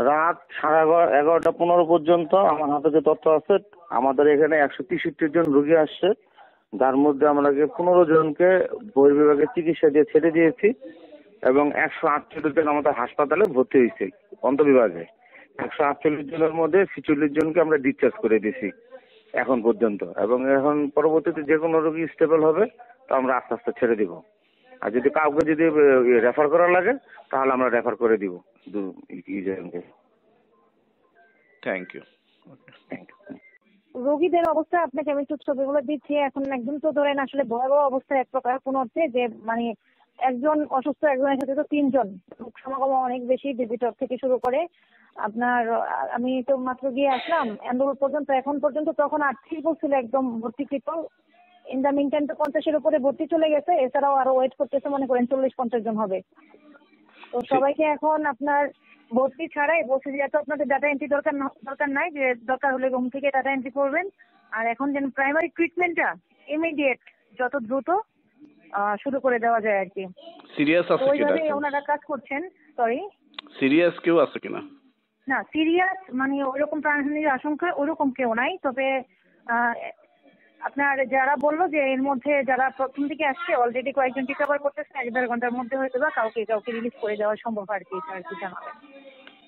রাত 11:15 পর্যন্ত আমার হাতে যে তথ্য আছে, আমাদের এখানে 163 জন রোগী আসছে, যার মধ্যে আমরা 15 জনকে বহির্বিভাগের চিকিৎসা দিয়ে ছেড়ে দিয়েছি এবং 148 জন আমাদের হাসপাতালে ভর্তি হয়েছে অন্তঃবিভাগে। 148 জনের মধ্যে 46 জনকে আমরা ডিসচার্জ করে দিয়েছি এখন পর্যন্ত, এবং এখন পরবর্তীতে যে কোনো রোগী স্টেবল হবে তো আমরা আস্তে আস্তে ছেড়ে দিব। আর যদি কাউকে যদি রেফার করা লাগে তাহলে আমরা রেফার করে দিব। Thank you. রোগীদের অবস্থা আপনাকে আমি একটু ছবিগুলো দিচ্ছি। এখন একদম তো ধরেন আসলে ভয়াবহ অবস্থা এক প্রকার, কোন অর্থে যে মানে একজন অসুস্থ একজনের সাথে তো 3 জন, সমাগম অনেক বেশি, ভিজিটর থেকে শুরু করে আপনার। আমি তো মাত্র গিয়ে আসলাম এন্ডোল পর্যন্ত, এখন পর্যন্ত তখন 38 বলছিল একদম ভর্তিকৃত। ইন দ্য মিন টাইম তো 50-এর উপরে ভর্তি চলে গেছে, এছাড়াও আরো ওয়েট করতেছে মনে করেন 40-50 জন হবে। তো সবাইকে এখন আপনার ভর্তি ছাড়াই বলছে যে এত আপনাদের ডাটা এন্ট্রি দরকার নাই, যে দরকার হলে রুম থেকে ডাটা এন্ট্রি করবেন। আর এখন যেন প্রাইমারি ট্রিটমেন্টটা ইমিডিয়েট যত দ্রুত শুরু করে দেওয়া যায় আর কি। সিরিয়াস আছে কিনা ওইভাবে ওনারা কাজ করছেন। সরি, সিরিয়াস কেউ আছে কিনা? না, সিরিয়াস মানে ওইরকম প্রাণহানির আশঙ্কা ওইরকম কেউ নাই। তবে আপনার যারা বললো যে এর মধ্যে যারা প্রথম দিকে আসছে অলরেডি কয়েকজন রিকভার করতেছে, 1-1.5 ঘন্টার মধ্যে হয়তো বা কাউকে রিলিজ করে দেওয়া সম্ভব আর কি জানাবেন।